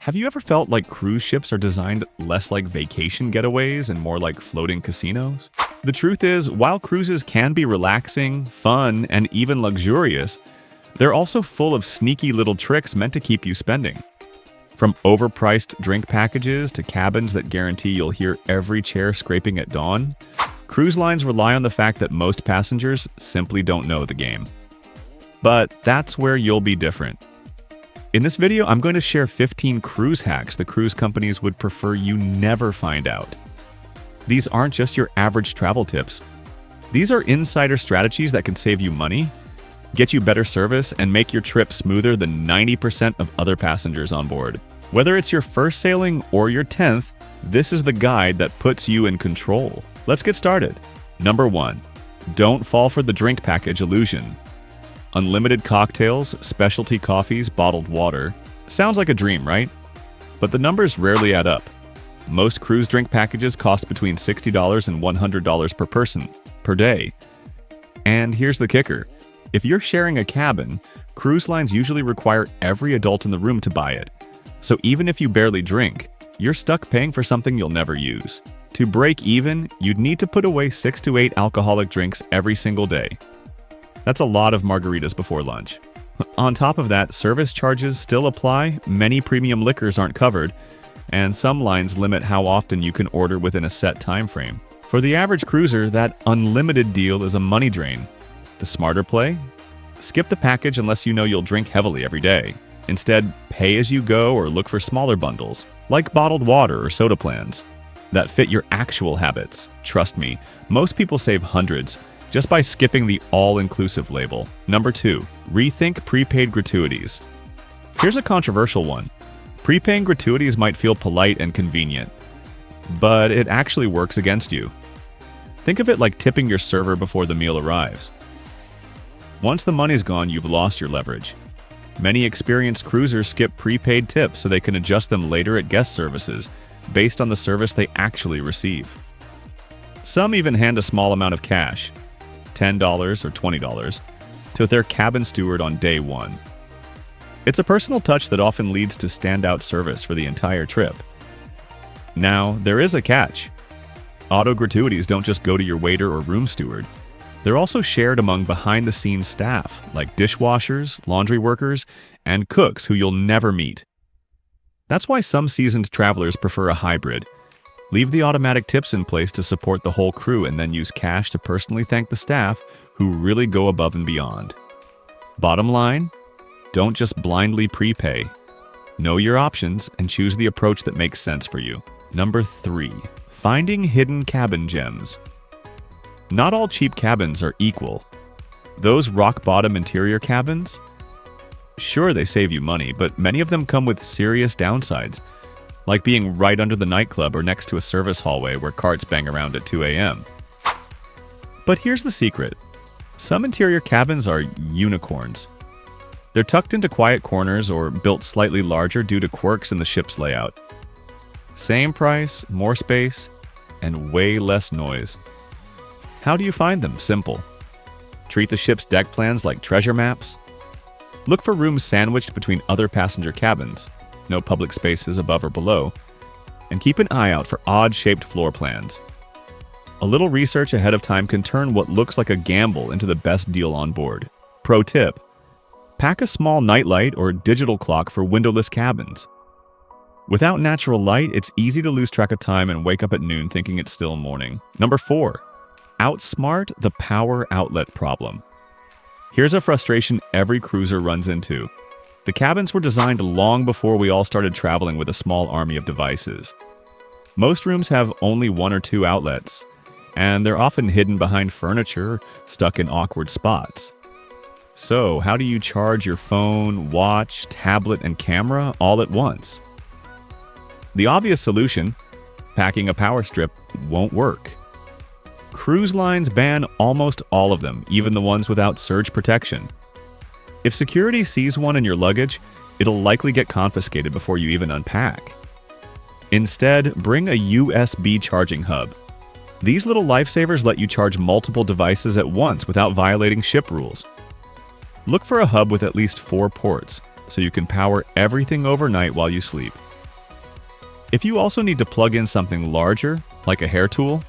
Have you ever felt like cruise ships are designed less like vacation getaways and more like floating casinos? The truth is, while cruises can be relaxing, fun, and even luxurious, they're also full of sneaky little tricks meant to keep you spending. From overpriced drink packages to cabins that guarantee you'll hear every chair scraping at dawn, cruise lines rely on the fact that most passengers simply don't know the game. But that's where you'll be different. In this video, I'm going to share 15 cruise hacks the cruise companies would prefer you never find out. These aren't just your average travel tips. These are insider strategies that can save you money, get you better service, and make your trip smoother than 90% of other passengers on board. Whether it's your first sailing or your 10th, this is the guide that puts you in control. Let's get started. Number 1. Don't fall for the drink package illusion. Unlimited cocktails, specialty coffees, bottled water. Sounds like a dream, right? But the numbers rarely add up. Most cruise drink packages cost between $60 and $100 per person, per day. And here's the kicker. If you're sharing a cabin, cruise lines usually require every adult in the room to buy it. So even if you barely drink, you're stuck paying for something you'll never use. To break even, you'd need to put away 6 to 8 alcoholic drinks every single day. That's a lot of margaritas before lunch. On top of that, service charges still apply, many premium liquors aren't covered, and some lines limit how often you can order within a set time frame. For the average cruiser, that unlimited deal is a money drain. The smarter play? Skip the package unless you know you'll drink heavily every day. Instead, pay as you go or look for smaller bundles, like bottled water or soda plans, that fit your actual habits. Trust me, most people save hundreds just by skipping the all-inclusive label. Number 2. Rethink prepaid gratuities. Here's a controversial one. Prepaying gratuities might feel polite and convenient, but it actually works against you. Think of it like tipping your server before the meal arrives. Once the money's gone, you've lost your leverage. Many experienced cruisers skip prepaid tips so they can adjust them later at guest services, based on the service they actually receive. Some even hand a small amount of cash, $10 or $20, to their cabin steward on day one. It's a personal touch that often leads to standout service for the entire trip. Now, there is a catch. Auto gratuities don't just go to your waiter or room steward. They're also shared among behind-the-scenes staff, like dishwashers, laundry workers, and cooks who you'll never meet. That's why some seasoned travelers prefer a hybrid. Leave the automatic tips in place to support the whole crew and then use cash to personally thank the staff who really go above and beyond. Bottom line, don't just blindly prepay. Know your options and choose the approach that makes sense for you. Number 3. Finding hidden cabin gems. Not all cheap cabins are equal. Those rock-bottom interior cabins? Sure, they save you money, but many of them come with serious downsides, like being right under the nightclub or next to a service hallway where carts bang around at 2 a.m. But here's the secret. Some interior cabins are unicorns. They're tucked into quiet corners or built slightly larger due to quirks in the ship's layout. Same price, more space, and way less noise. How do you find them? Simple. Treat the ship's deck plans like treasure maps. Look for rooms sandwiched between other passenger cabins, no public spaces above or below, and keep an eye out for odd-shaped floor plans. A little research ahead of time can turn what looks like a gamble into the best deal on board. Pro tip: pack a small nightlight or digital clock for windowless cabins. Without natural light, it's easy to lose track of time and wake up at noon thinking it's still morning. Number 4. Outsmart the power outlet problem. Here's a frustration every cruiser runs into. The cabins were designed long before we all started traveling with a small army of devices. Most rooms have only 1 or 2 outlets, and they're often hidden behind furniture, stuck in awkward spots. So, how do you charge your phone, watch, tablet, and camera all at once? The obvious solution, packing a power strip, won't work. Cruise lines ban almost all of them, even the ones without surge protection. If security sees one in your luggage, it'll likely get confiscated before you even unpack. Instead, bring a USB charging hub. These little lifesavers let you charge multiple devices at once without violating ship rules. Look for a hub with at least 4 ports, so you can power everything overnight while you sleep. If you also need to plug in something larger, like a hair tool,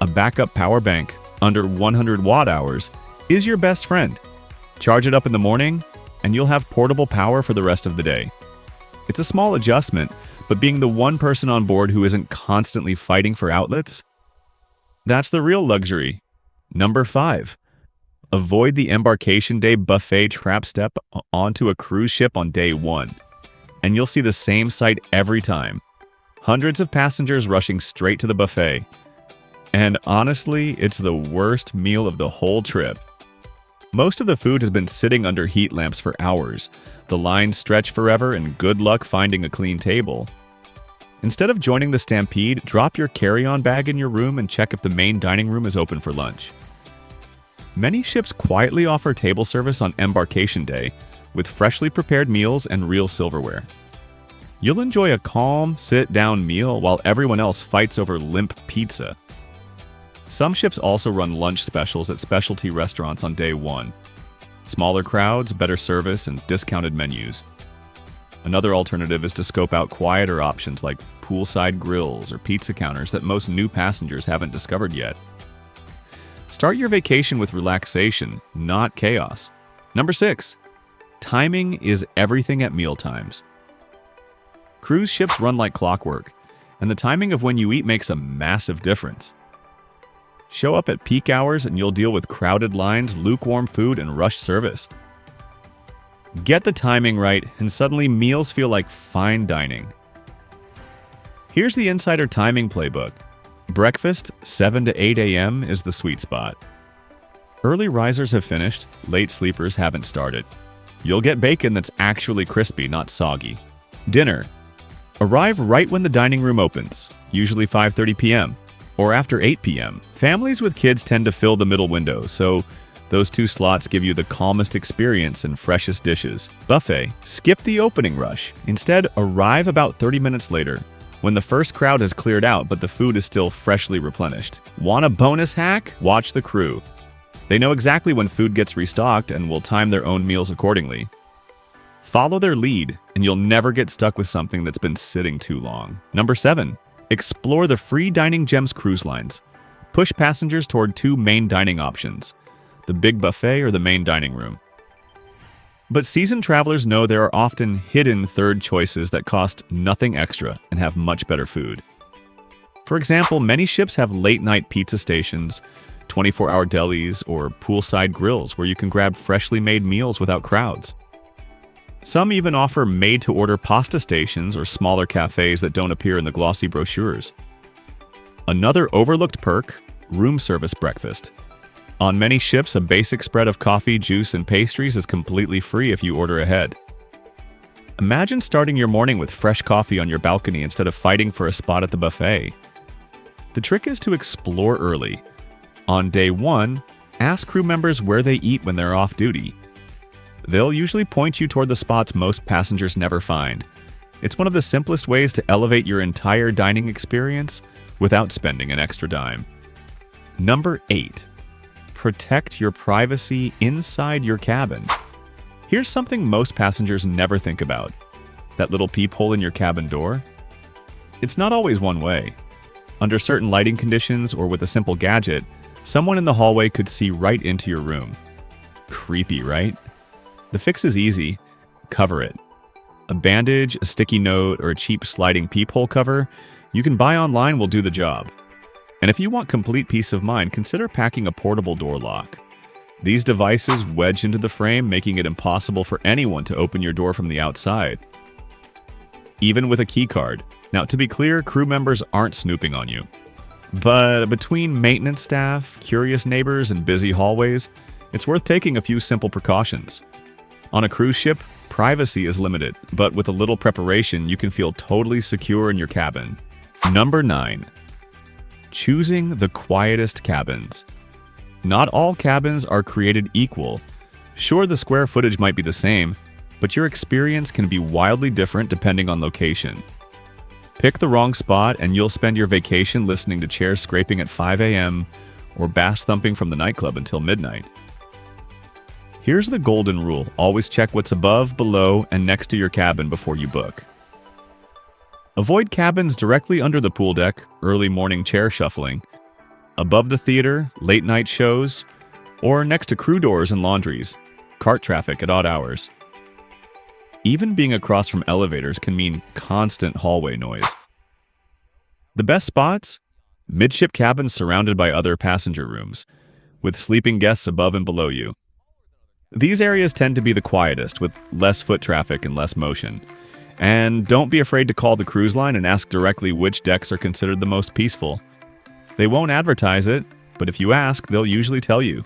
a backup power bank under 100 watt-hours is your best friend. Charge it up in the morning, and you'll have portable power for the rest of the day. It's a small adjustment, but being the one person on board who isn't constantly fighting for outlets, that's the real luxury. Number 5. Avoid the embarkation day buffet trap step onto a cruise ship on day 1, and you'll see the same sight every time. Hundreds of passengers rushing straight to the buffet. And honestly, it's the worst meal of the whole trip. Most of the food has been sitting under heat lamps for hours. The lines stretch forever, and good luck finding a clean table. Instead of joining the stampede, drop your carry-on bag in your room and check if the main dining room is open for lunch. Many ships quietly offer table service on embarkation day, with freshly prepared meals and real silverware. You'll enjoy a calm, sit-down meal while everyone else fights over limp pizza. Some ships also run lunch specials at specialty restaurants on day 1. Smaller crowds, better service, and discounted menus. Another alternative is to scope out quieter options like poolside grills or pizza counters that most new passengers haven't discovered yet. Start your vacation with relaxation, not chaos. Number 6. Timing is everything at mealtimes. Cruise ships run like clockwork, and the timing of when you eat makes a massive difference. Show up at peak hours and you'll deal with crowded lines, lukewarm food, and rushed service. Get the timing right, and suddenly meals feel like fine dining. Here's the insider timing playbook. Breakfast, 7 to 8 a.m. is the sweet spot. Early risers have finished, late sleepers haven't started. You'll get bacon that's actually crispy, not soggy. Dinner. Arrive right when the dining room opens, usually 5:30 p.m. or after 8 p.m. Families with kids tend to fill the middle window, so those 2 slots give you the calmest experience and freshest dishes. Buffet. Skip the opening rush. Instead, arrive about 30 minutes later, when the first crowd has cleared out but the food is still freshly replenished. Want a bonus hack? Watch the crew. They know exactly when food gets restocked and will time their own meals accordingly. Follow their lead, and you'll never get stuck with something that's been sitting too long. Number 7. Explore the free dining gems cruise lines. Push passengers toward 2 main dining options, the big buffet or the main dining room. But seasoned travelers know there are often hidden third choices that cost nothing extra and have much better food. For example, many ships have late-night pizza stations, 24-hour delis, or poolside grills where you can grab freshly made meals without crowds. Some even offer made-to-order pasta stations or smaller cafes that don't appear in the glossy brochures. Another overlooked perk, room service breakfast. On many ships, a basic spread of coffee, juice, and pastries is completely free if you order ahead. Imagine starting your morning with fresh coffee on your balcony instead of fighting for a spot at the buffet. The trick is to explore early. On day 1, ask crew members where they eat when they're off duty. They'll usually point you toward the spots most passengers never find. It's one of the simplest ways to elevate your entire dining experience without spending an extra dime. Number 8. Protect your privacy inside your cabin. Here's something most passengers never think about. That little peephole in your cabin door? It's not always one way. Under certain lighting conditions or with a simple gadget, someone in the hallway could see right into your room. Creepy, right? The fix is easy. Cover it. A bandage, a sticky note, or a cheap sliding peephole cover you can buy online will do the job. And if you want complete peace of mind, consider packing a portable door lock. These devices wedge into the frame, making it impossible for anyone to open your door from the outside. Even with a key card. Now, to be clear, crew members aren't snooping on you. But between maintenance staff, curious neighbors, and busy hallways, it's worth taking a few simple precautions. On a cruise ship, privacy is limited, but with a little preparation, you can feel totally secure in your cabin. Number 9. Choosing the quietest cabins. Not all cabins are created equal. Sure, the square footage might be the same, but your experience can be wildly different depending on location. Pick the wrong spot and you'll spend your vacation listening to chairs scraping at 5 a.m. or bass thumping from the nightclub until midnight. Here's the golden rule. Always check what's above, below, and next to your cabin before you book. Avoid cabins directly under the pool deck, early morning chair shuffling, above the theater, late night shows, or next to crew doors and laundries, cart traffic at odd hours. Even being across from elevators can mean constant hallway noise. The best spots? Midship cabins surrounded by other passenger rooms, with sleeping guests above and below you. These areas tend to be the quietest, with less foot traffic and less motion. And don't be afraid to call the cruise line and ask directly which decks are considered the most peaceful. They won't advertise it, but if you ask, they'll usually tell you.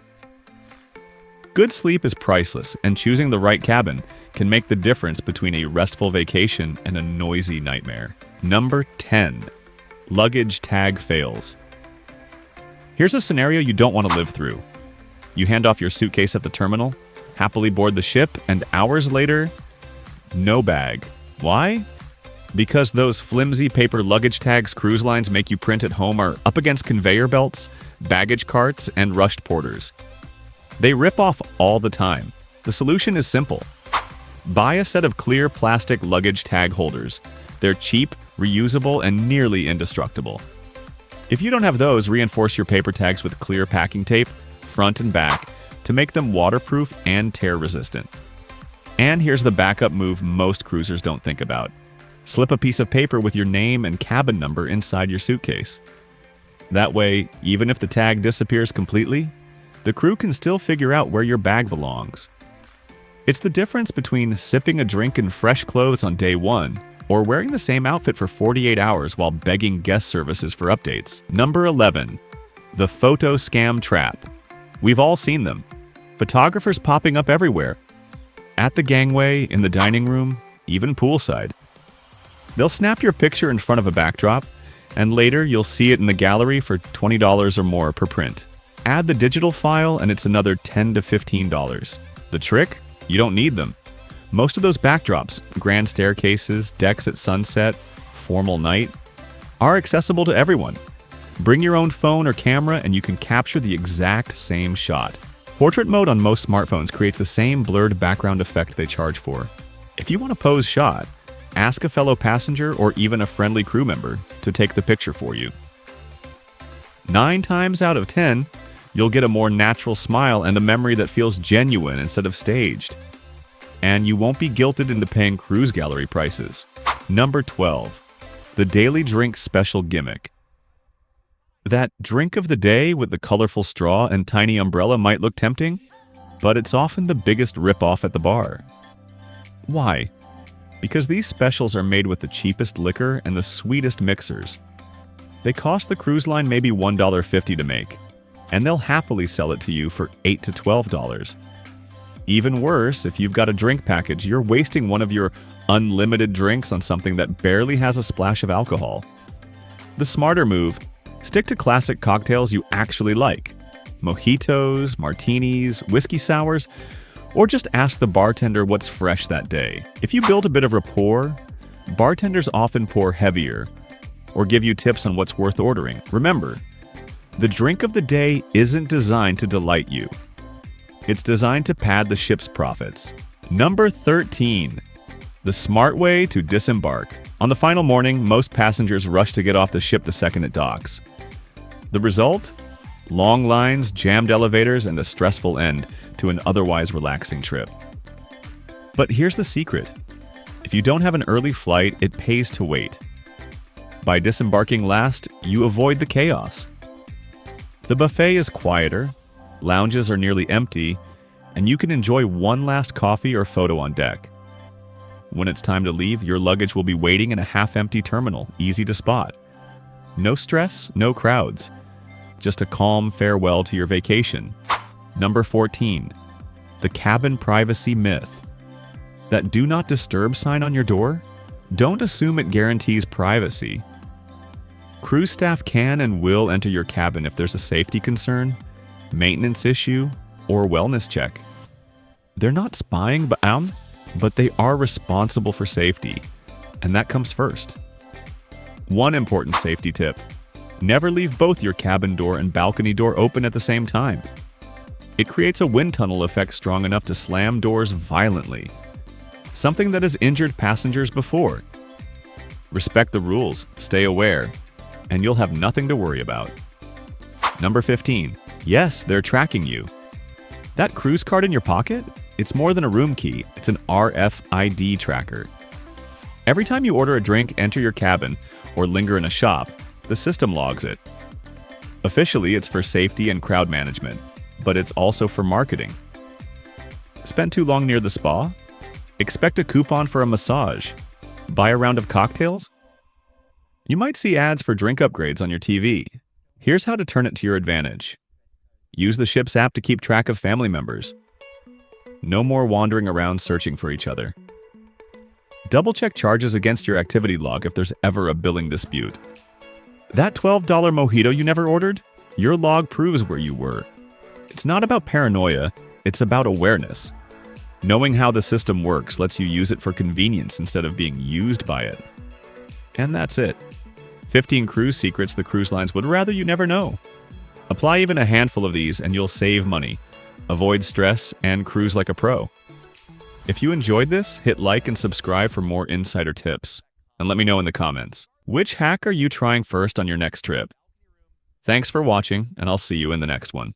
Good sleep is priceless, and choosing the right cabin can make the difference between a restful vacation and a noisy nightmare. Number 10. Luggage tag fails. Here's a scenario you don't want to live through. You hand off your suitcase at the terminal, happily board the ship, and hours later, no bag. Why? Because those flimsy paper luggage tags cruise lines make you print at home are up against conveyor belts, baggage carts, and rushed porters. They rip off all the time. The solution is simple. Buy a set of clear plastic luggage tag holders. They're cheap, reusable, and nearly indestructible. If you don't have those, reinforce your paper tags with clear packing tape, front and back, to make them waterproof and tear-resistant. And here's the backup move most cruisers don't think about. Slip a piece of paper with your name and cabin number inside your suitcase. That way, even if the tag disappears completely, the crew can still figure out where your bag belongs. It's the difference between sipping a drink in fresh clothes on day one or wearing the same outfit for 48 hours while begging guest services for updates. Number 11. The photo scam trap. We've all seen them. Photographers popping up everywhere. At the gangway, in the dining room, even poolside. They'll snap your picture in front of a backdrop, and later you'll see it in the gallery for $20 or more per print. Add the digital file and it's another $10 to $15. The trick? You don't need them. Most of those backdrops, grand staircases, decks at sunset, formal night, are accessible to everyone. Bring your own phone or camera and you can capture the exact same shot. Portrait mode on most smartphones creates the same blurred background effect they charge for. If you want a pose shot, ask a fellow passenger or even a friendly crew member to take the picture for you. 9 times out of 10, you'll get a more natural smile and a memory that feels genuine instead of staged. And you won't be guilted into paying cruise gallery prices. Number 12. The daily drink special gimmick. That drink of the day with the colorful straw and tiny umbrella might look tempting, but it's often the biggest ripoff at the bar. Why? Because these specials are made with the cheapest liquor and the sweetest mixers. They cost the cruise line maybe $1.50 to make, and they'll happily sell it to you for $8 to $12. Even worse, if you've got a drink package, you're wasting one of your unlimited drinks on something that barely has a splash of alcohol. The smarter move: stick to classic cocktails you actually like. Mojitos, martinis, whiskey sours, or just ask the bartender what's fresh that day. If you build a bit of rapport, bartenders often pour heavier or give you tips on what's worth ordering. Remember, the drink of the day isn't designed to delight you. It's designed to pad the ship's profits. Number 13. The smart way to disembark. On the final morning, most passengers rush to get off the ship the second it docks. The result? Long lines, jammed elevators, and a stressful end to an otherwise relaxing trip. But here's the secret. If you don't have an early flight, it pays to wait. By disembarking last, you avoid the chaos. The buffet is quieter, lounges are nearly empty, and you can enjoy one last coffee or photo on deck. When it's time to leave, your luggage will be waiting in a half-empty terminal, easy to spot. No stress, no crowds. Just a calm farewell to your vacation. Number 14. The cabin privacy myth. That do not disturb sign on your door? Don't assume it guarantees privacy. Cruise staff can and will enter your cabin if there's a safety concern, maintenance issue, or wellness check. They're not spying, but they are responsible for safety, and that comes first. One important safety tip: never leave both your cabin door and balcony door open at the same time. It creates a wind tunnel effect strong enough to slam doors violently, something that has injured passengers before. Respect the rules, stay aware, and you'll have nothing to worry about. Number 15. Yes, they're tracking you. That cruise card in your pocket? It's more than a room key, it's an RFID tracker. Every time you order a drink, enter your cabin, or linger in a shop, the system logs it. Officially, it's for safety and crowd management, but it's also for marketing. Spend too long near the spa? Expect a coupon for a massage. Buy a round of cocktails? You might see ads for drink upgrades on your TV. Here's how to turn it to your advantage. Use the ship's app to keep track of family members. No more wandering around searching for each other. Double-check charges against your activity log if there's ever a billing dispute. That $12 mojito you never ordered? Your log proves where you were. It's not about paranoia, it's about awareness. Knowing how the system works lets you use it for convenience instead of being used by it. And that's it. 15 cruise secrets the cruise lines would rather you never know. Apply even a handful of these and you'll save money, avoid stress, and cruise like a pro. If you enjoyed this, hit like and subscribe for more insider tips. And let me know in the comments, which hack are you trying first on your next trip? Thanks for watching, and I'll see you in the next one.